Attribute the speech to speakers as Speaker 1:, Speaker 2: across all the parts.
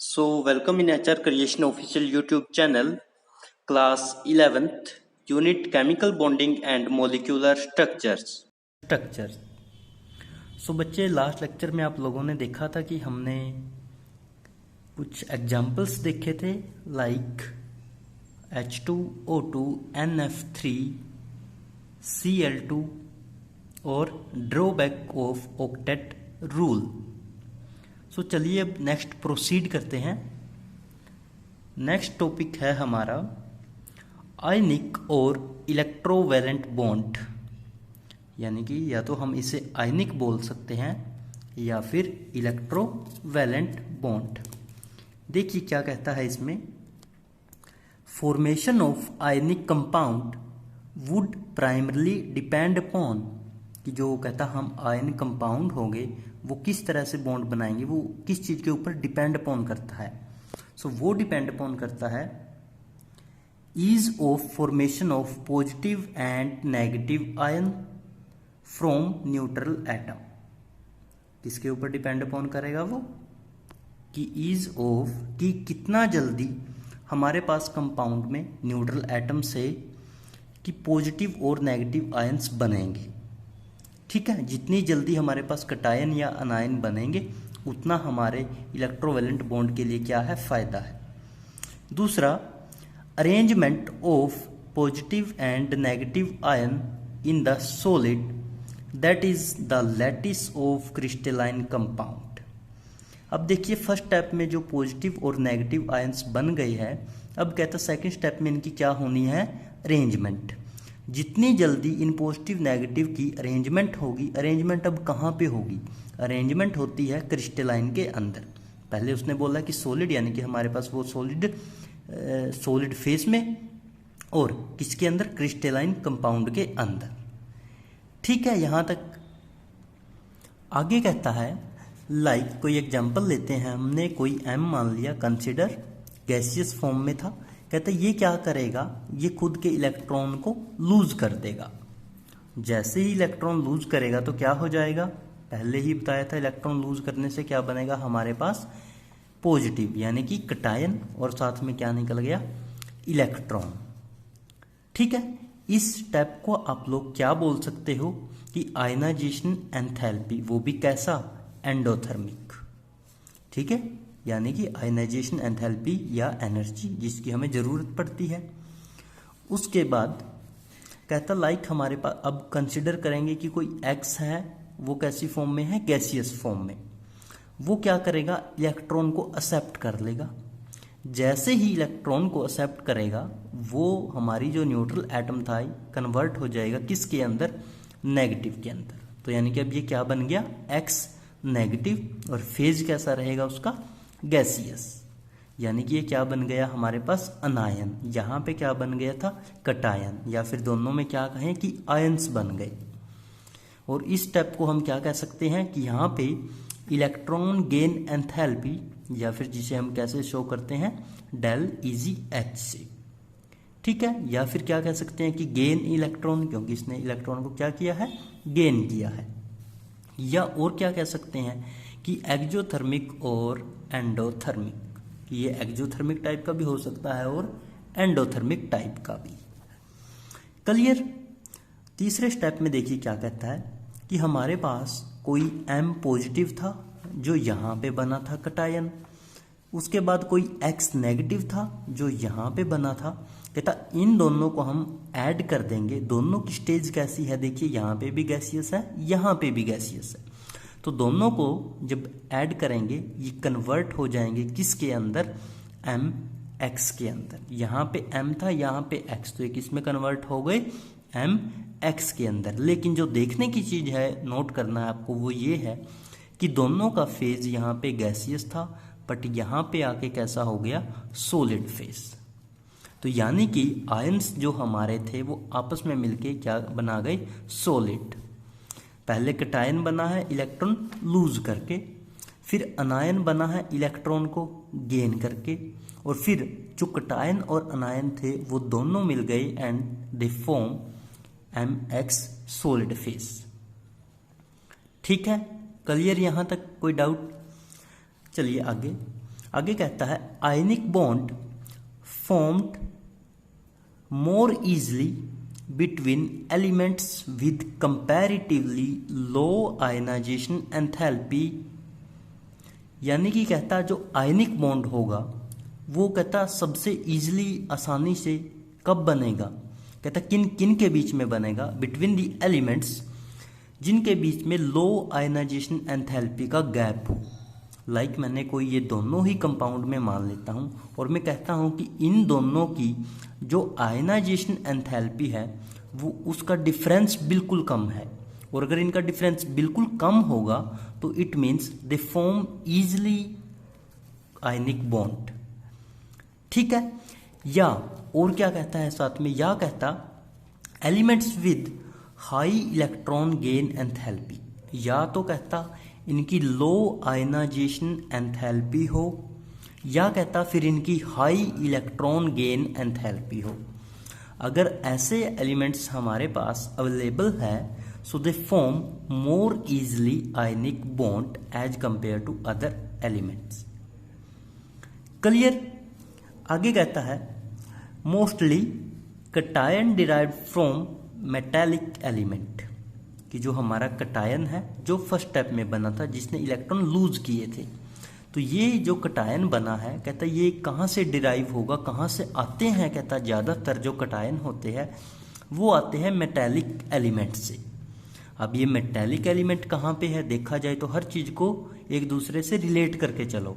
Speaker 1: So, welcome in HR Creation official YouTube channel, class 11th, unit chemical bonding and molecular structures.
Speaker 2: सो बच्चे, last lecture में आप लोगों ने देखा था कि हमने कुछ एग्जाम्पल्स देखे थे, लाइक H2O2 NF3 Cl2 और ड्रॉबैक ऑफ ऑक्टेट रूल। सो चलिए अब नेक्स्ट प्रोसीड करते हैं। नेक्स्ट टॉपिक है हमारा आयनिक और इलेक्ट्रोवैलेंट बॉन्ड, यानी कि या तो हम इसे आयनिक बोल सकते हैं या फिर इलेक्ट्रोवैलेंट बॉन्ड। देखिए क्या कहता है इसमें, formation of ionic compound would primarily depend upon, कि जो कहता हम आयनिक कंपाउंड होंगे वो किस तरह से बॉन्ड बनाएंगे, वो किस चीज़ के ऊपर डिपेंड अपॉन करता है। सो वो डिपेंड अपॉन करता है ease of formation of positive and negative ion from neutral atom. किसके ऊपर डिपेंड अपॉन करेगा वो, कि ईज ऑफ, कि कितना जल्दी हमारे पास कंपाउंड में न्यूट्रल एटम से कि पॉजिटिव और नेगेटिव आयंस बनेंगे। ठीक है, जितनी जल्दी हमारे पास कटायन या अनायन बनेंगे उतना हमारे इलेक्ट्रोवैलेंट बॉन्ड के लिए क्या है, फायदा है। दूसरा, arrangement of positive and negative ion in the solid that is the lattice of crystalline compound. अब देखिए फर्स्ट स्टेप में जो पॉजिटिव और नेगेटिव आयंस बन गए हैं, अब कहता सेकंड स्टेप में इनकी क्या होनी है, अरेंजमेंट। जितनी जल्दी इन पॉजिटिव नेगेटिव की अरेंजमेंट होगी, अरेंजमेंट अब कहाँ पे होगी, अरेंजमेंट होती है क्रिस्टलाइन के अंदर। पहले उसने बोला कि सॉलिड, यानी कि हमारे पास वो सॉलिड फेस में, और किसके अंदर, क्रिस्टलाइन कंपाउंड के अंदर। ठीक है, यहां तक। आगे कहता है लाइक कोई एग्जांपल लेते हैं, हमने कोई m मान लिया, कंसिडर गैसियस फॉर्म में था। कहता है ये क्या करेगा, ये खुद के इलेक्ट्रॉन को लूज कर देगा। जैसे ही इलेक्ट्रॉन लूज करेगा तो क्या हो जाएगा, पहले ही बताया था इलेक्ट्रॉन लूज करने से क्या बनेगा हमारे पास, पॉजिटिव, यानी कि कटायन, और साथ में क्या निकल गया, इलेक्ट्रॉन। ठीक है, इस स्टेप को आप लोग क्या बोल सकते हो कि आयनाइजेशन एंथैल्पी, वो भी कैसा, एंडोथर्मिक। ठीक है, यानी कि आयनाइजेशन एंथैल्पी या एनर्जी जिसकी हमें जरूरत पड़ती है। उसके बाद कहता लाइक हमारे पास, अब कंसिडर करेंगे कि कोई एक्स है, वो कैसी फॉर्म में है, गैसियस फॉर्म में। वो क्या करेगा, इलेक्ट्रॉन को एक्सेप्ट कर लेगा। जैसे ही इलेक्ट्रॉन को एक्सेप्ट करेगा वो हमारी जो न्यूट्रल एटम था कन्वर्ट हो जाएगा किसके अंदर, नेगेटिव के अंदर। तो यानी कि अब ये क्या बन गया, एक्स नेगेटिव, और फेज कैसा रहेगा उसका, गैसियस। यानी कि ये क्या बन गया हमारे पास, अनायन। यहाँ पे क्या बन गया था, कटायन, या फिर दोनों में क्या कहें कि आयंस बन गए। और इस स्टेप को हम क्या कह सकते हैं कि यहाँ पे इलेक्ट्रॉन गेन एंथैल्पी, या फिर जिसे हम कैसे शो करते हैं, डेल इजी एच से। ठीक है, या फिर क्या कह सकते हैं कि गेन इलेक्ट्रॉन, क्योंकि इसने इलेक्ट्रॉन को क्या किया है, गेन किया है। या और क्या कह सकते हैं कि एक्जोथर्मिक और एंडोथर्मिक, कि ये एक्जोथर्मिक टाइप का भी हो सकता है और एंडोथर्मिक टाइप का भी। क्लियर। तीसरे स्टेप में देखिए क्या कहता है कि हमारे पास कोई M पॉजिटिव था जो यहाँ पे बना था कटायन, उसके बाद कोई X नेगेटिव था जो यहाँ पे बना था। कहता इन दोनों को हम ऐड कर देंगे, दोनों की स्टेज कैसी है, देखिए यहाँ पे भी गैसियस है, यहाँ पे भी गैसियस है। तो दोनों को जब ऐड करेंगे ये कन्वर्ट हो जाएंगे किसके अंदर, MX के अंदर। यहाँ पे M था, यहाँ पे X, तो एक इसमें कन्वर्ट हो गए MX के अंदर। लेकिन जो देखने की चीज है, नोट करना है आपको, वो ये है कि दोनों का फेज यहाँ पे गैसियस था, बट यहाँ पे आके कैसा हो गया, सॉलिड फेज। तो यानी कि आयंस जो हमारे थे वो आपस में मिलके क्या बना गए, सॉलिड। पहले कटायन बना है इलेक्ट्रॉन लूज करके, फिर अनायन बना है इलेक्ट्रॉन को गेन करके, और फिर जो कटायन और अनायन थे वो दोनों मिल गए and they form MX solid phase. ठीक है, क्लियर यहाँ तक, कोई डाउट। चलिए आगे। आगे कहता है ionic bond formed more easily between elements with comparatively low ionization enthalpy, यानी कि कहता जो आयनिक बॉन्ड होगा वो कहता सबसे इजीली आसानी से कब बनेगा, कहता किन किन के बीच में बनेगा, बिटवीन द एलिमेंट्स जिनके बीच में लो आयनाइजेशन एंथैल्पी का गैप हो। लाइक मैंने कोई ये दोनों ही कंपाउंड में मान लेता हूँ और मैं कहता हूँ कि इन दोनों की जो आयनाइजेशन एंथैल्पी है वो उसका डिफरेंस बिल्कुल कम है, और अगर इनका डिफरेंस बिल्कुल कम होगा तो it means they form easily ionic bond. ठीक है, या और क्या कहता है साथ में, या कहता elements with high electron gain enthalpy, या तो कहता इनकी लो आयनाइजेशन एंथैल्पी हो, या कहता फिर इनकी हाई इलेक्ट्रॉन गेन एंथैल्पी हो। अगर ऐसे एलिमेंट्स हमारे पास अवेलेबल है so they form more easily ionic bond as compare to other elements. Clear. आगे कहता है mostly cation derived from metallic element, कि जो हमारा कटायन है जो फर्स्ट स्टेप में बना था जिसने इलेक्ट्रॉन लूज किए थे, तो ये जो कटायन बना है कहता ये कहाँ से डिराइव होगा, कहाँ से आते हैं, कहता ज़्यादातर जो कटायन होते हैं वो आते हैं मेटालिक एलिमेंट से। अब ये मेटालिक एलिमेंट कहाँ पे है, देखा जाए तो हर चीज़ को एक दूसरे से रिलेट करके चलो।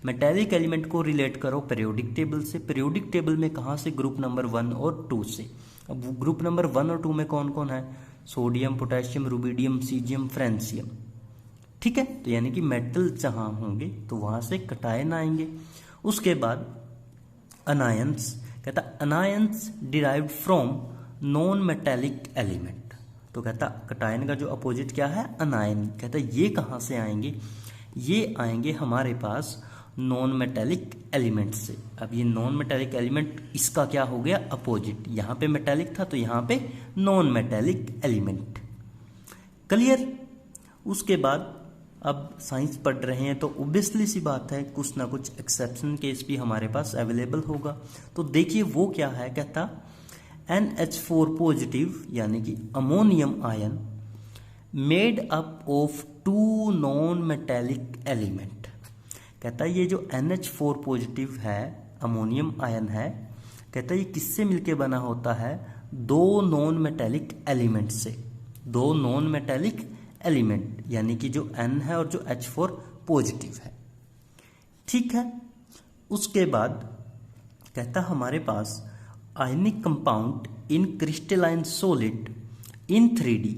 Speaker 2: मेटालिक एलिमेंट को रिलेट करो पीरियोडिक टेबल से, पीरियोडिक टेबल में कहाँ से, ग्रुप नंबर 1 और 2 से। अब ग्रुप नंबर 1 और 2 में कौन कौन है, sodium, potassium, rubidium, caesium, francium. ठीक है, तो यानी कि मेटल जहाँ होंगे तो वहाँ से कटायन आएंगे। उसके बाद अनायंस, कहता anions derived from non metallic element, तो कहता कटायन का जो अपोजिट क्या है, अनायन। कहता ये कहाँ से आएंगे, ये आएंगे हमारे पास नॉन मेटालिक एलिमेंट से। अब ये नॉन मेटालिक एलिमेंट इसका क्या हो गया, अपोजिट। यहाँ पे मेटालिक था तो यहाँ पे नॉन मेटालिक एलिमेंट। क्लियर। उसके बाद अब साइंस पढ़ रहे हैं तो ऑब्वियसली सी बात है कुछ ना कुछ एक्सेप्शन केस भी हमारे पास अवेलेबल होगा। तो देखिए वो क्या है, कहता NH4 पॉजिटिव यानी कि ammonium ion made up of 2 non metallic element. कहता ये जो NH4 पॉजिटिव है अमोनियम आयन है, कहता ये किससे मिलके बना होता है, 2 नॉन मेटालिक एलिमेंट से। 2 नॉन मेटालिक एलिमेंट यानी कि जो N है और जो H4 पॉजिटिव है। ठीक है। उसके बाद कहता हमारे पास ionic compound in crystalline solid in 3D।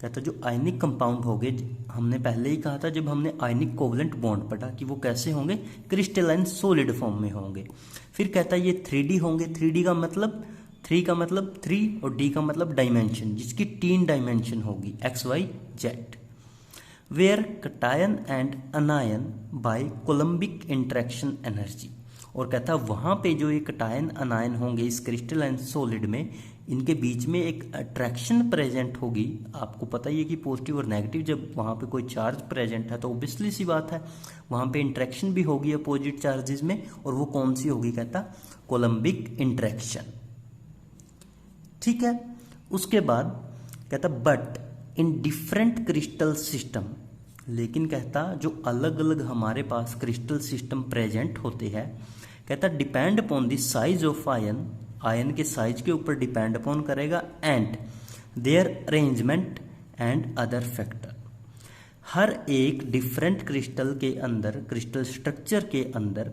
Speaker 2: कहता जो आयनिक कंपाउंड होंगे, हमने पहले ही कहा था जब हमने आयनिक कोवलेंट बॉन्ड पढ़ा कि वो कैसे होंगे, क्रिस्टलाइन सॉलिड फॉर्म में होंगे। फिर कहता ये 3D होंगे। 3D का मतलब 3 का मतलब 3 और D का मतलब डायमेंशन, जिसकी 3 डायमेंशन होगी XYZ। Where cation and anion by coulombic interaction energy. और कहता वहाँ पे जो ये कटायन अनायन होंगे इस क्रिस्टलाइन सॉलिड में, इनके बीच में एक अट्रैक्शन प्रेजेंट होगी। आपको पता ही है कि पॉजिटिव और नेगेटिव जब वहाँ पे कोई चार्ज प्रेजेंट है तो ऑब्वियसली सी बात है वहाँ पे इंटरेक्शन भी होगी अपोजिट चार्जेस में, और वो कौन सी होगी, कहता कोलम्बिक इंटरेक्शन। ठीक है। उसके बाद कहता but in different crystal system, लेकिन कहता जो अलग अलग हमारे पास क्रिस्टल सिस्टम प्रेजेंट होते हैं, कहता depend upon the size of ion, ion के साइज के ऊपर डिपेंड अपॉन करेगा, and their arrangement and other factor. हर एक डिफरेंट क्रिस्टल के अंदर, क्रिस्टल स्ट्रक्चर के अंदर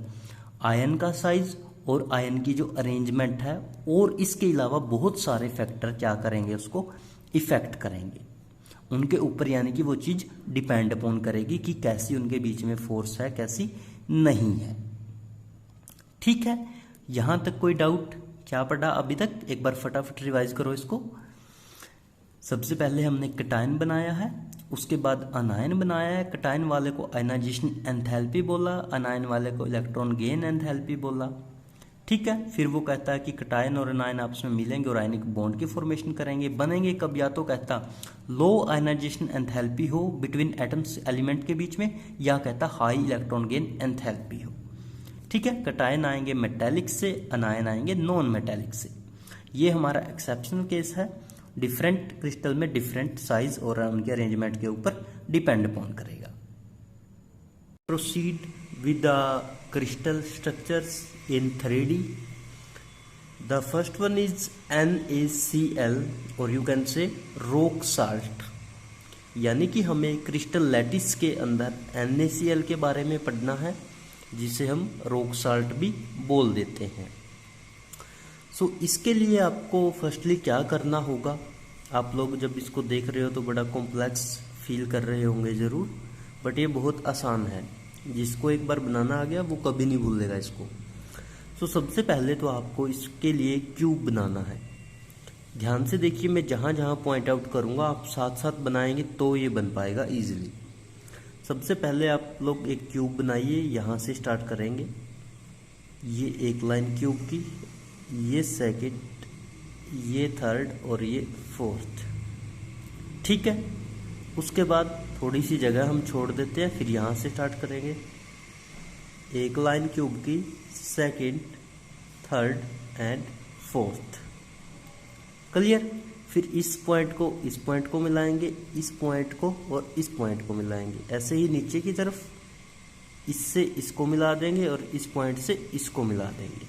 Speaker 2: आयन का साइज और आयन की जो अरेंजमेंट है और इसके अलावा बहुत सारे फैक्टर क्या करेंगे, उसको इफेक्ट करेंगे उनके ऊपर, यानी कि वो चीज़ डिपेंड अपॉन करेगी कि कैसी उनके बीच में फोर्स है, कैसी नहीं है। ठीक है। यहाँ तक कोई डाउट, क्या पढ़ा अभी तक, एक बार फटाफट रिवाइज करो इसको। सबसे पहले हमने कटायन बनाया है, उसके बाद अनायन बनाया है। कटायन वाले को आयनाइजेशन एंथैल्पी बोला, अनायन वाले को इलेक्ट्रॉन गेन एंथैल्पी बोला। ठीक है। फिर वो कहता है कि कटायन और अनायन आपस में मिलेंगे और आयनिक बॉन्ड की फॉर्मेशन करेंगे। बनेंगे कब, या तो कहता लो आयनाइजेशन एंथैल्पी हो बिटवीन एटम्स एलिमेंट के बीच में, या कहता हाई इलेक्ट्रॉन गेन एंथैल्पी हो। ठीक है, कटायन आएंगे मेटेलिक से, अनायन आएंगे नॉन मेटेलिक से। ये हमारा एक्सेप्शनल केस है। डिफरेंट क्रिस्टल में डिफरेंट साइज और उनके अरेंजमेंट के ऊपर डिपेंड अपॉन करेगा। Proceed with the crystal structures in 3D। The first one is NaCl और you can say rock salt, यानी कि हमें क्रिस्टल लैटिस के अंदर NaCl के बारे में पढ़ना है, जिसे हम रॉक साल्ट भी बोल देते हैं। सो इसके लिए आपको फर्स्टली क्या करना होगा, आप लोग जब इसको देख रहे हो तो बड़ा कॉम्प्लेक्स फील कर रहे होंगे ज़रूर, बट ये बहुत आसान है। जिसको एक बार बनाना आ गया वो कभी नहीं भूलेगा इसको। सो सबसे पहले तो आपको इसके लिए क्यूब बनाना है। ध्यान से देखिए, मैं जहाँ जहाँ पॉइंट आउट करूँगा आप साथ साथ बनाएंगे तो ये बन पाएगा ईजिली। सबसे पहले आप लोग एक क्यूब बनाइए, यहाँ से स्टार्ट करेंगे। ये एक लाइन क्यूब की, ये सेकंड, ये थर्ड और ये फोर्थ। ठीक है, उसके बाद थोड़ी सी जगह हम छोड़ देते हैं, फिर यहाँ से स्टार्ट करेंगे। एक लाइन क्यूब की, second, third and fourth. Clear. फिर इस पॉइंट को मिलाएंगे, इस पॉइंट को और इस पॉइंट को मिलाएंगे। ऐसे ही नीचे की तरफ इससे इसको मिला देंगे और इस पॉइंट से इसको मिला देंगे।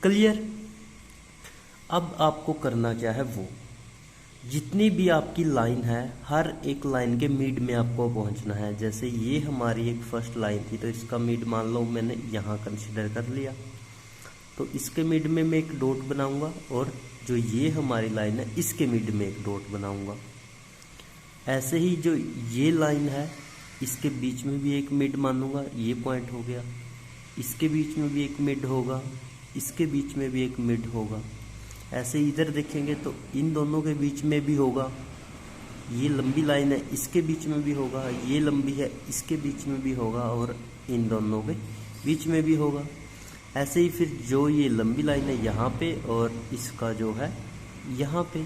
Speaker 2: क्लियर। अब आपको करना क्या है, वो जितनी भी आपकी लाइन है हर एक लाइन के मिड में आपको पहुंचना है। जैसे ये हमारी एक फर्स्ट लाइन थी तो इसका मिड मान लो मैंने यहाँ कंसिडर कर लिया, तो इसके मिड में मैं एक डॉट बनाऊंगा और जो ये हमारी लाइन है इसके मिड में एक डॉट बनाऊंगा। ऐसे ही जो ये लाइन है इसके बीच में भी एक मिड मानूंगा, ये पॉइंट हो गया। इसके बीच में भी एक मिड होगा, इसके बीच में भी एक मिड होगा। ऐसे इधर देखेंगे तो इन दोनों के बीच में भी होगा। ये लंबी लाइन है इसके बीच में भी होगा, ये लंबी है इसके बीच में भी होगा और इन दोनों के बीच में भी होगा। ऐसे ही फिर जो ये लंबी लाइन है यहाँ पे और इसका जो है यहाँ पे।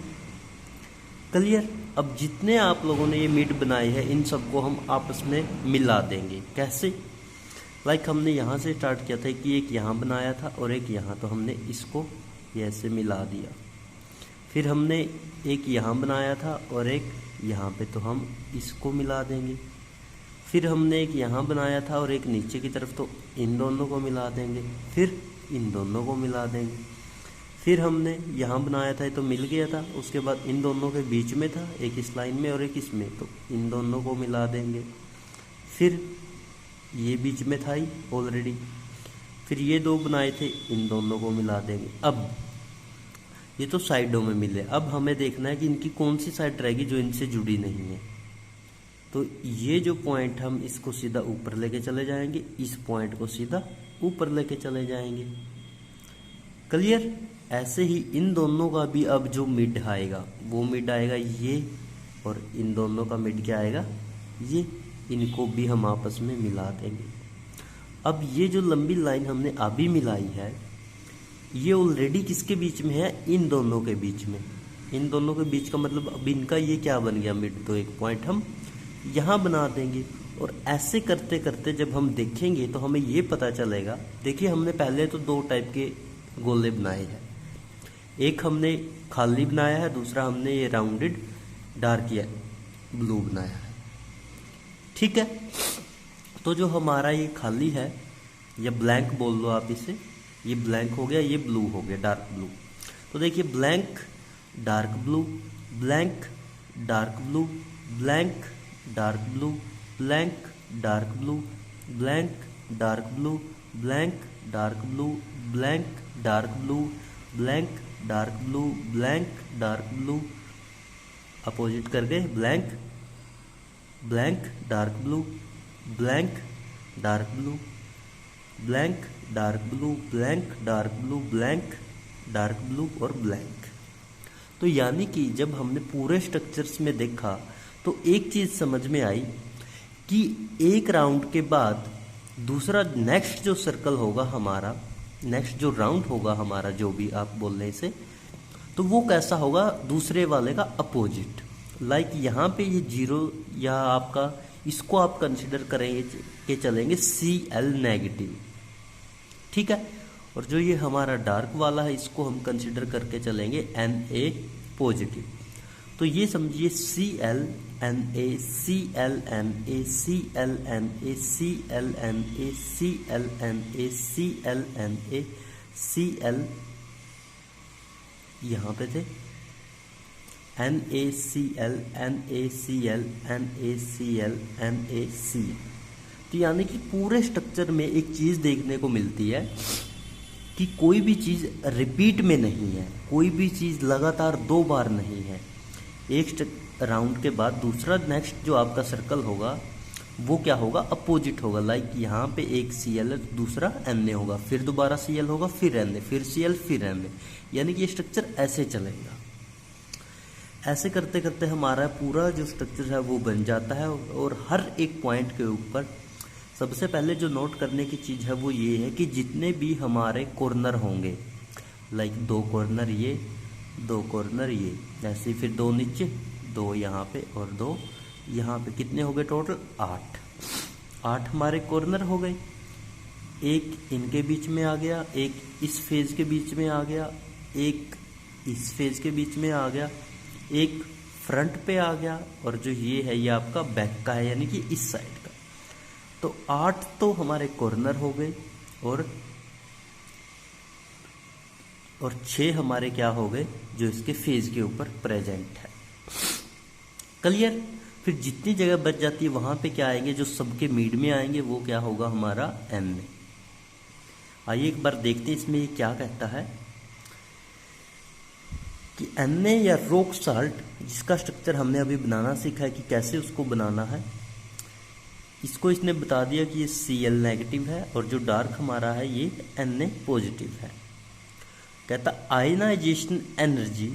Speaker 2: क्लियर। अब जितने आप लोगों ने ये मिड बनाए हैं इन सबको हम आपस में मिला देंगे। कैसे? लाइक हमने यहाँ से स्टार्ट किया था कि एक यहाँ बनाया था और एक यहाँ, तो हमने इसको ऐसे मिला दिया। फिर हमने एक यहाँ बनाया था और एक यहाँ पे, तो हम इसको मिला देंगे। फिर हमने एक यहाँ बनाया था और एक नीचे की तरफ, तो इन दोनों को मिला देंगे। फिर इन दोनों को मिला देंगे। फिर हमने यहाँ बनाया था तो मिल गया था, उसके बाद इन दोनों के बीच में था, एक इस लाइन में और एक इसमें, तो इन दोनों को मिला देंगे। फिर ये बीच में था ही ऑलरेडी, फिर ये दो बनाए थे, इन दोनों को मिला देंगे। अब ये तो साइडों में मिले, अब हमें देखना है कि इनकी कौन सी साइड रहेगी जो इनसे जुड़ी नहीं है। तो ये जो पॉइंट हम इसको सीधा ऊपर लेके चले जाएंगे, इस पॉइंट को सीधा ऊपर लेके चले जाएंगे। क्लियर। ऐसे ही इन दोनों का भी अब जो मिड आएगा वो मिड आएगा ये, और इन दोनों का मिड क्या आएगा, ये। इनको भी हम आपस में मिला देंगे। अब ये जो लंबी लाइन हमने अभी मिलाई है ये ऑलरेडी किसके बीच में है, इन दोनों के बीच में। इन दोनों के बीच का मतलब अब इनका ये क्या बन गया, मिड। तो एक पॉइंट हम यहाँ बना देंगे। और ऐसे करते करते जब हम देखेंगे तो हमें ये पता चलेगा। देखिए हमने पहले तो दो टाइप के गोले बनाए हैं, एक हमने खाली बनाया है, दूसरा हमने ये राउंडेड डार्क या ब्लू बनाया है। ठीक है। तो जो हमारा ये खाली है या ब्लैंक बोल लो आप इसे, ये ब्लैंक हो गया, ये ब्लू हो गया, डार्क ब्लू। तो देखिए blank dark blue, blank dark blue, blank dark blue, blank dark blue, blank dark blue, blank dark blue, blank dark blue, blank dark blue, blank dark blue. Opposite कर गए, blank blank dark blue, blank dark blue, blank dark blue, blank dark blue, blank dark blue और blank. तो यानी कि जब हमने पूरे structures में देखा तो एक चीज़ समझ में आई कि एक राउंड के बाद दूसरा नेक्स्ट जो सर्कल होगा हमारा, नेक्स्ट जो राउंड होगा हमारा, जो भी आप बोल रहे से, तो वो कैसा होगा, दूसरे वाले का अपोजिट। लाइक यहाँ पे ये जीरो या आपका, इसको आप कंसिडर करेंगे के चलेंगे Cl नेगेटिव। ठीक है। और जो ये हमारा डार्क वाला है इसको हम कंसिडर करके चलेंगे Na पॉजिटिव। तो ये समझिए Cl Na Cl Na Cl Na Cl Na Cl Na Cl Na Cl यहाँ पे थे NaCl NaCl NaCl NaCl। तो यानी कि पूरे स्ट्रक्चर में एक चीज़ देखने को मिलती है कि कोई भी चीज़ रिपीट में नहीं है, कोई भी चीज़ लगातार 2 बार नहीं है। एक राउंड के बाद दूसरा नेक्स्ट जो आपका सर्कल होगा वो क्या होगा, अपोजिट होगा। लाइक यहाँ पे एक Cl है, दूसरा Na होगा, फिर दोबारा Cl होगा, फिर Na, फिर Cl, फिर Na। यानी कि ये स्ट्रक्चर ऐसे चलेगा। ऐसे करते करते हमारा पूरा जो स्ट्रक्चर है वो बन जाता है। और हर एक पॉइंट के ऊपर सबसे पहले जो नोट करने की चीज़ है वो ये है कि जितने भी हमारे कॉर्नर होंगे, लाइक 2 कॉर्नर ये, 2 कॉर्नर ये, ऐसे फिर 2 नीचे, 2 यहाँ पे और 2 यहाँ पे, कितने हो गए टोटल 8 हमारे कॉर्नर हो गए। एक इनके बीच में आ गया, एक इस फेज के बीच में आ गया, एक इस फेज के बीच में आ गया, एक फ्रंट पे आ गया, और जो ये है ये आपका बैक का है, यानी कि इस साइड का। तो 8 तो हमारे कॉर्नर हो गए और 6 हमारे क्या हो गए जो इसके फेज के ऊपर प्रेजेंट है। क्लियर। फिर जितनी जगह बच जाती है वहां पे क्या आएंगे, जो सबके मिड में आएंगे वो क्या होगा हमारा Na। आइए एक बार देखते हैं इसमें ये क्या कहता है कि Na या रॉक साल्ट, जिसका स्ट्रक्चर हमने अभी बनाना सीखा है कि कैसे उसको बनाना है, इसको इसने बता दिया कि ये Cl नेगेटिव है और जो डार्क हमारा है ये Na पॉजिटिव है। कहता ionization energy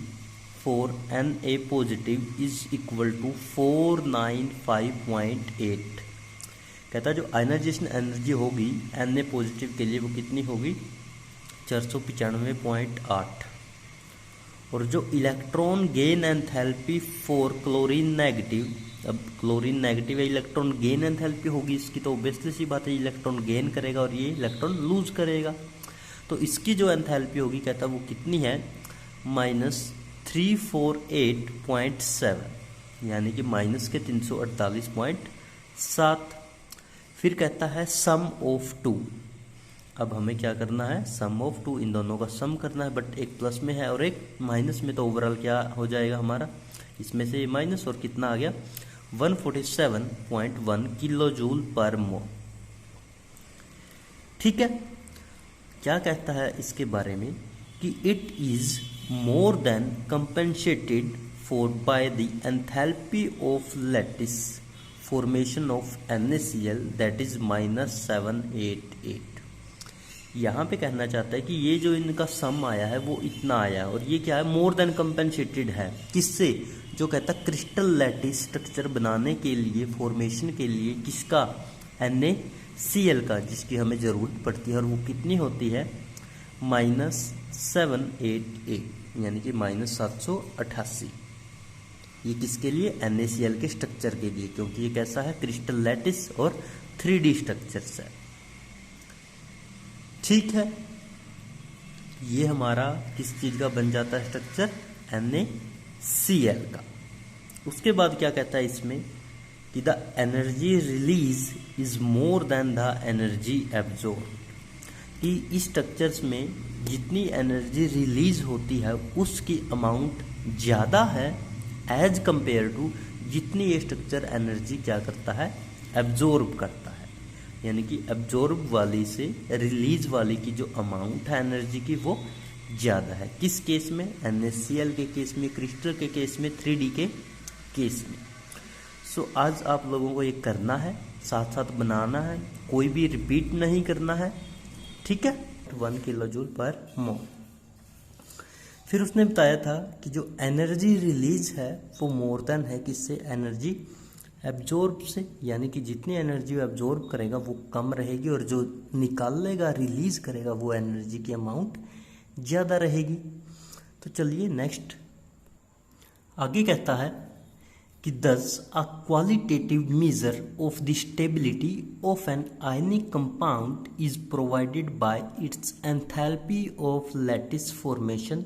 Speaker 2: for Na positive is equal to 495.8। कहता जो आयनाइजेशन एनर्जी होगी Na पॉजिटिव के लिए वो कितनी होगी, 495.8। और जो electron gain enthalpy for chlorine negative, अब क्लोरीन नेगेटिव है, इलेक्ट्रॉन गेन एंथैल्पी होगी इसकी, तो ऑब्वियसली सी बात है इलेक्ट्रॉन गेन करेगा और ये इलेक्ट्रॉन लूज करेगा। तो इसकी जो एंथैल्पी होगी कहता वो कितनी है, -348.7, यानी कि माइनस के 348.7। फिर कहता है सम ऑफ 2। अब हमें क्या करना है, सम ऑफ 2, इन दोनों का सम करना है, बट एक प्लस में है और एक माइनस में, तो ओवरऑल क्या हो जाएगा हमारा, इसमें से ये माइनस और कितना आ गया 147.1 किलो जूल पर मोल। ठीक है। क्या कहता है इसके बारे में कि it is more than compensated for by the enthalpy of lattice formation of NaCl that is -788। यहाँ पे कहना चाहता है कि ये जो इनका सम आया है वो इतना आया है, और ये क्या है, मोर देन कंपेंसेटेड है। किससे, जो कहता है क्रिस्टल लैटिस स्ट्रक्चर बनाने के लिए, फॉर्मेशन के लिए, किसका, NaCl का, जिसकी हमें ज़रूरत पड़ती है, और वो कितनी होती है -788, यानी कि -788। ये किसके लिए, NaCl के स्ट्रक्चर के लिए, क्योंकि ये कैसा है, क्रिस्टल लैटिस और 3D स्ट्रक्चर्स है। ठीक है। ये हमारा किस चीज़ का बन जाता है स्ट्रक्चर, NaCl का। उसके बाद क्या कहता है इसमें कि the energy release is more than the energy absorb, कि इस स्ट्रक्चर्स में जितनी एनर्जी रिलीज होती है उसकी अमाउंट ज़्यादा है एज कंपेयर टू जितनी ये स्ट्रक्चर एनर्जी क्या करता है, एब्जॉर्ब करता है। यानी कि एब्जॉर्ब वाली से रिलीज वाली की जो अमाउंट है एनर्जी की वो ज़्यादा है। किस केस में, NaCl के केस में, क्रिस्टल के केस में, 3D के केस में। सो आज आप लोगों को ये करना है, साथ साथ बनाना है, कोई भी रिपीट नहीं करना है। ठीक है। 1 किलो जूल पर मोल। फिर उसने बताया था कि जो एनर्जी रिलीज है वो मोर देन है किससे, एनर्जी एब्जॉर्ब से, यानी कि जितनी एनर्जी एब्जॉर्ब करेगा वो कम रहेगी, और जो निकालेगा, रिलीज करेगा, वो एनर्जी की अमाउंट ज़्यादा रहेगी। तो चलिए नेक्स्ट आगे कहता है कि thus a qualitative measure of the stability of an ionic compound is provided by its enthalpy of lattice formation,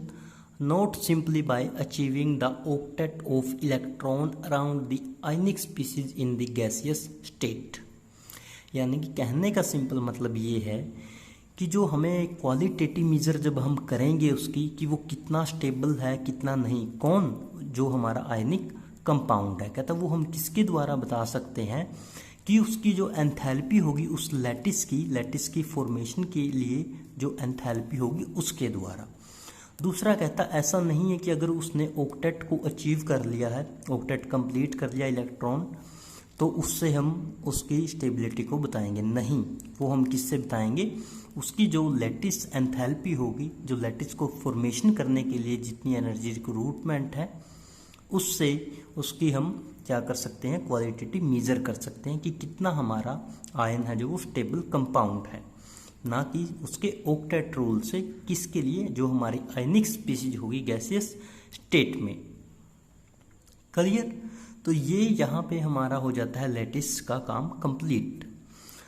Speaker 2: not simply by achieving the octet of electron around the ionic species in the gaseous state। यानी कि कहने का simple मतलब ये है कि जो हमें क्वालिटेटिव मेजर जब हम करेंगे उसकी कि वो कितना स्टेबल है कितना नहीं, कौन, जो हमारा आयनिक कंपाउंड है, कहता वो हम किसके द्वारा बता सकते हैं कि उसकी जो एंथैल्पी होगी उस लैटिस की फॉर्मेशन के लिए जो एंथैल्पी होगी उसके द्वारा। दूसरा कहता ऐसा नहीं है कि अगर उसने ऑक्टेट को अचीव कर लिया है, ऑक्टेट कंप्लीट कर लिया इलेक्ट्रॉन, तो उससे हम उसकी स्टेबिलिटी को बताएंगे, नहीं, वो हम किससे बताएंगे, उसकी जो लैटिस एंथैल्पी होगी, जो लैटिस को फॉर्मेशन करने के लिए जितनी एनर्जी रिक्रूटमेंट है उससे उसकी हम क्या कर सकते हैं, क्वालिटेटिव मेजर कर सकते हैं कि कितना हमारा आयन है जो वो स्टेबल कंपाउंड है, ना कि उसके ऑक्टेट रूल से, किसके लिए, जो हमारी आयनिक स्पीसीज होगी गैसियस स्टेट में। क्लियर? तो ये यहाँ पे हमारा हो जाता है लैटिस का काम complete.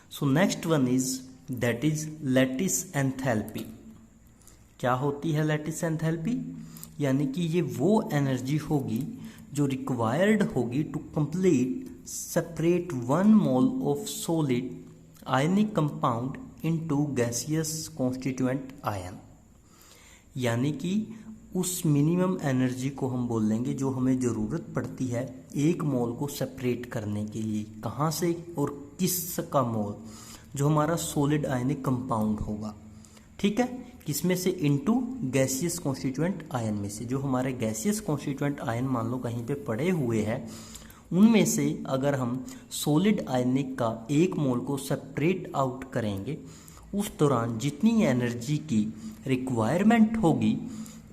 Speaker 2: So next one is that is lattice enthalpy. क्या होती है लैटिस एंथैल्पी? यानी कि ये वो एनर्जी होगी जो रिक्वायर्ड होगी to complete separate 1 mole of solid ionic compound into gaseous constituent ion. यानी कि उस मिनिमम एनर्जी को हम बोल लेंगे जो हमें ज़रूरत पड़ती है 1 मोल को सेपरेट करने के लिए। कहाँ से और किस का मोल? जो हमारा सॉलिड आयनिक कंपाउंड होगा, ठीक है, किसमें से, इनटू गैसियस कॉन्स्टिट्यूएंट आयन में से। जो हमारे गैसियस कॉन्स्टिट्यूएंट आयन मान लो कहीं पे पड़े हुए हैं, उनमें से अगर हम सॉलिड आयनिक का 1 मोल को सेपरेट आउट करेंगे, उस दौरान जितनी एनर्जी की रिक्वायरमेंट होगी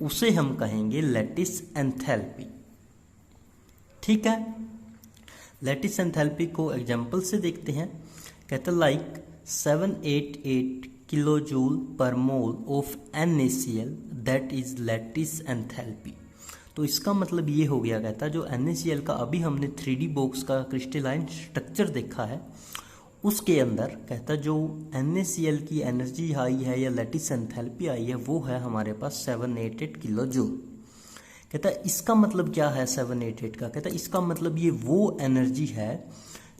Speaker 2: उसे हम कहेंगे लैटिस एंथैल्पी। ठीक है, लैटिस एंथैल्पी को एग्जांपल से देखते हैं। कहते लाइक 788 किलोजूल पर mole of NaCl that is lattice enthalpy. तो इसका मतलब ये हो गया, कहता जो NaCl का अभी हमने 3D बॉक्स का क्रिस्टलाइन स्ट्रक्चर देखा है, उसके अंदर कहता जो NaCl की एनर्जी आई है या लैटिस एंथैल्पी आई है वो है हमारे पास 788 किलो जूल। कहता इसका मतलब क्या है 788 का? कहता इसका मतलब ये वो एनर्जी है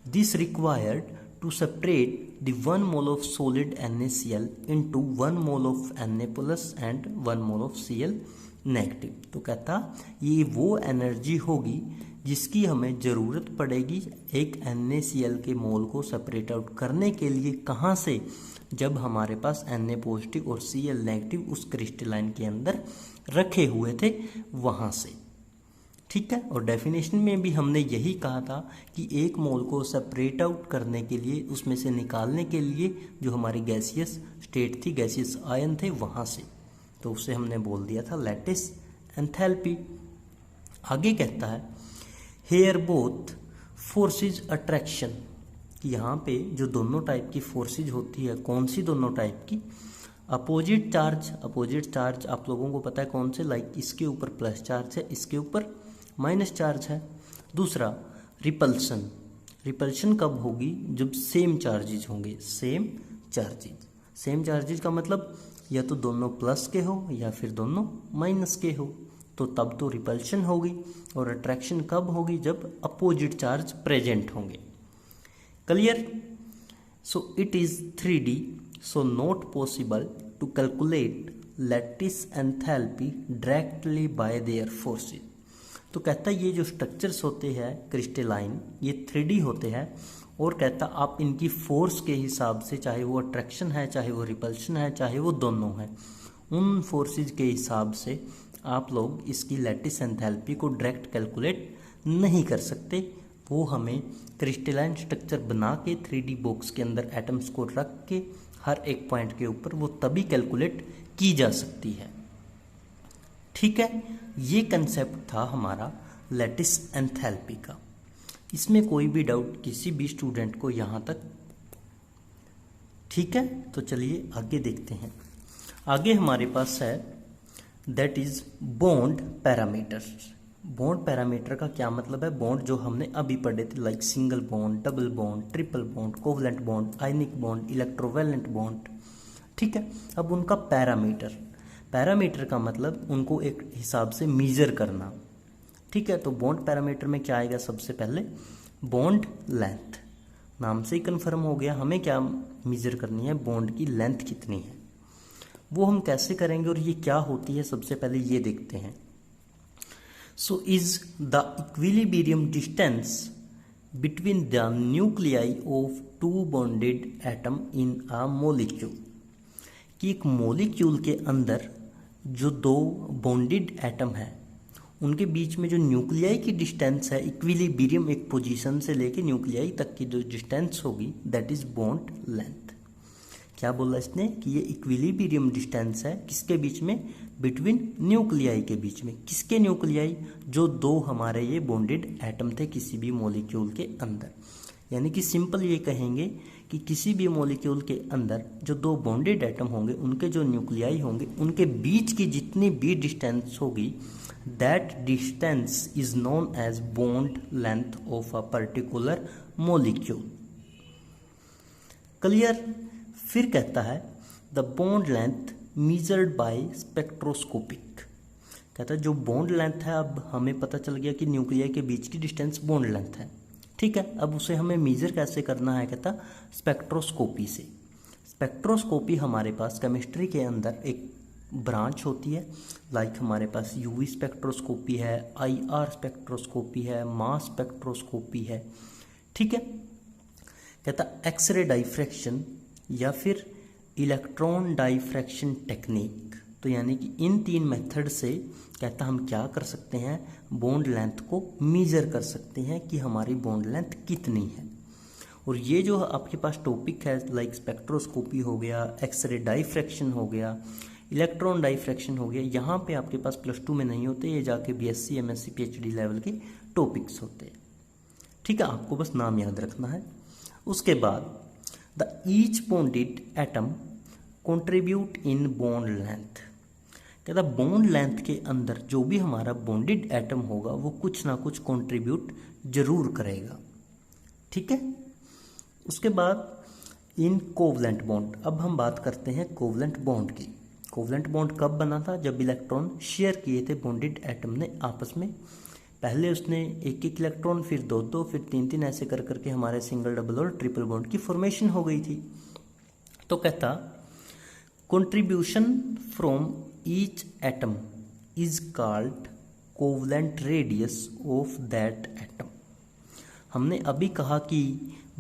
Speaker 2: this required to separate the 1 mole of solid NaCl into 1 mole of Na plus and 1 mole of Cl negative. तो कहता ये वो एनर्जी होगी जिसकी हमें ज़रूरत पड़ेगी एक NaCl के मोल को सेपरेट आउट करने के लिए। कहाँ से? जब हमारे पास Na पॉजिटिव और Cl नेगेटिव उस क्रिस्टलाइन के अंदर रखे हुए थे, वहाँ से। ठीक है, और डेफिनेशन में भी हमने यही कहा था कि 1 मोल को सेपरेट आउट करने के लिए, उसमें से निकालने के लिए जो हमारी गैसियस स्टेट थी, गैसियस आयन थे, वहाँ से, तो उसे हमने बोल दिया था लैटिस एंथैल्पी। आगे कहता है हेयर बोथ फोर्सेज अट्रैक्शन, कि यहाँ पे जो दोनों टाइप की फोर्सेज होती है, कौन सी दोनों टाइप की? अपोजिट चार्ज आप लोगों को पता है कौन से, लाइक इसके ऊपर प्लस चार्ज है, इसके ऊपर माइनस चार्ज है। दूसरा रिपल्शन कब होगी? जब सेम चार्जेज होंगे, सेम चार्जेज का मतलब या तो दोनों प्लस के हो या फिर दोनों माइनस के हो, तो तब तो रिपल्शन होगी। और अट्रैक्शन कब होगी? जब अपोजिट चार्ज प्रेजेंट होंगे। Clear? So it is 3D, so not possible to calculate lattice enthalpy directly by their forces। तो कहता ये जो स्ट्रक्चर्स होते हैं क्रिस्टलाइन, ये 3D होते हैं, और कहता आप इनकी फोर्स के हिसाब से, चाहे वो अट्रैक्शन है, चाहे वो रिपल्शन है, चाहे वो दोनों है, उन फोर्सेज के हिसाब से आप लोग इसकी लैटिस एंथैल्पी को डायरेक्ट कैलकुलेट नहीं कर सकते। वो हमें क्रिस्टलाइन स्ट्रक्चर बना के 3D बॉक्स के अंदर एटम्स को रख के हर एक पॉइंट के ऊपर वो तभी कैलकुलेट की जा सकती है। ठीक है, ये कंसेप्ट था हमारा लैटिस एंथैल्पी का। इसमें कोई भी डाउट किसी भी स्टूडेंट को यहाँ तक? ठीक है, तो चलिए आगे देखते हैं। आगे हमारे पास है that is bond parameters. Bond parameter का क्या मतलब है? बॉन्ड जो हमने अभी पढ़े थे, like single bond, double bond, triple bond, covalent bond, ionic bond, electrovalent bond, ठीक है। अब उनका पैरामीटर का मतलब उनको एक हिसाब से मीजर करना, ठीक है। तो बॉन्ड पैरामीटर में क्या आएगा? सबसे पहले बॉन्ड लेंथ, नाम से ही कन्फर्म हो गया, हमें क्या मीजर करनी है? बॉन्ड की लेंथ कितनी है। वो हम कैसे करेंगे और ये क्या होती है, सबसे पहले ये देखते हैं। So is the equilibrium distance between the nuclei of two bonded atom in a molecule, कि एक मॉलिक्यूल के अंदर जो दो बॉन्डेड एटम है उनके बीच में जो न्यूक्लियाई की डिस्टेंस है, इक्विलिब्रियम एक पोजीशन से लेके न्यूक्लियाई तक की जो डिस्टेंस होगी, दैट इज बॉन्ड लेंथ। क्या बोला इसने? कि ये इक्विलिब्रियम डिस्टेंस है किसके बीच में? बिटवीन न्यूक्लियाई के बीच में। किसके न्यूक्लियाई? जो दो हमारे ये बॉन्डेड एटम थे किसी भी मॉलिक्यूल के अंदर। यानी कि सिंपल ये कहेंगे कि किसी भी मॉलिक्यूल के अंदर जो दो बॉन्डेड एटम होंगे उनके जो न्यूक्लियाई होंगे उनके बीच की जितनी भी डिस्टेंस होगी, that distance is known as bond length of a particular molecule. Clear? फिर कहता है the bond length measured by spectroscopic. कहता है जो बॉन्ड लेंथ है, अब हमें पता चल गया कि न्यूक्लियाई के बीच की डिस्टेंस बॉन्ड लेंथ है, ठीक है। अब उसे हमें मेजर कैसे करना है? कहता स्पेक्ट्रोस्कोपी से। स्पेक्ट्रोस्कोपी हमारे पास केमिस्ट्री के अंदर एक ब्रांच होती है, लाइक हमारे पास यूवी स्पेक्ट्रोस्कोपी है, आईआर स्पेक्ट्रोस्कोपी है, मास स्पेक्ट्रोस्कोपी है, ठीक है। कहता एक्सरे डाइफ्रैक्शन या फिर इलेक्ट्रॉन डाइफ्रैक्शन टेक्निक। तो यानी कि इन तीन मेथड से कहता हम क्या कर सकते हैं? बॉन्ड लेंथ को मीजर कर सकते हैं कि हमारी बॉन्ड लेंथ कितनी है। और ये जो आपके पास टॉपिक है, लाइक स्पेक्ट्रोस्कोपी हो गया, एक्सरे डाइफ्रैक्शन हो गया, इलेक्ट्रॉन डाइफ्रैक्शन हो गया, यहाँ पे आपके पास +2 में नहीं होते, ये जाके बीएससी, एमएससी, पीएचडी लेवल के टॉपिक्स होते हैं, ठीक है। आपको बस नाम याद रखना है। उसके बाद the each bonded atom contribute in bond length. कहता बॉन्ड लेंथ के अंदर जो भी हमारा बॉन्डेड एटम होगा वो कुछ ना कुछ कंट्रीब्यूट जरूर करेगा, ठीक है। उसके बाद इन कोवलेंट बॉन्ड, अब हम बात करते हैं कोवलेंट बॉन्ड की। कोवलेंट बॉन्ड कब बना था? जब इलेक्ट्रॉन शेयर किए थे बॉन्डेड एटम ने आपस में। पहले उसने एक एक इलेक्ट्रॉन, फिर दो दो, फिर तीन तीन, ऐसे कर करके हमारे सिंगल, डबल और ट्रिपल बॉन्ड की फॉर्मेशन हो गई थी। तो कहता contribution from each atom is called covalent radius of that atom. हमने अभी कहा कि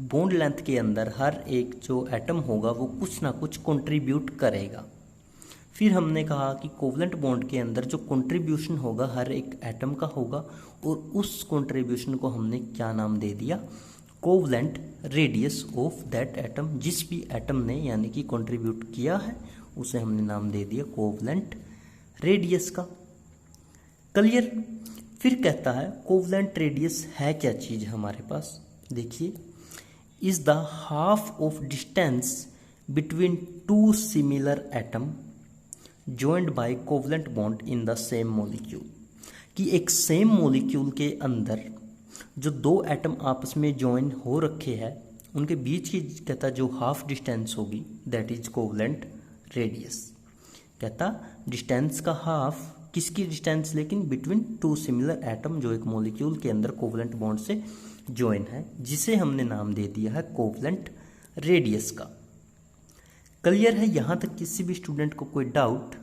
Speaker 2: बॉन्ड लेंथ के अंदर हर एक जो एटम होगा वो कुछ ना कुछ कंट्रीब्यूट करेगा। फिर हमने कहा कि कोवलेंट बॉन्ड के अंदर जो कंट्रीब्यूशन होगा हर एक एटम का होगा, और उस कंट्रीब्यूशन को हमने क्या नाम दे दिया? Covalent radius of that atom. जिस भी एटम ने यानी कि कंट्रीब्यूट किया है उसे हमने नाम दे दिया कोवलेंट रेडियस का। क्लियर? फिर कहता है कोवलेंट रेडियस है क्या चीज हमारे पास? देखिए, is the half of distance between two similar atom joined by covalent bond in the same molecule। कि एक सेम मॉलिक्यूल के अंदर जो दो एटम आपस में ज्वाइन हो रखे हैं उनके बीच की कहता जो हाफ डिस्टेंस होगी दैट इज कोवलेंट रेडियस। कहता डिस्टेंस का हाफ, किसकी डिस्टेंस? लेकिन बिटवीन टू सिमिलर एटम जो एक मॉलिक्यूल के अंदर कोवलेंट बॉन्ड से ज्वाइन है, जिसे हमने नाम दे दिया है कोवलेंट रेडियस का। क्लियर है? यहाँ तक किसी भी स्टूडेंट को कोई डाउट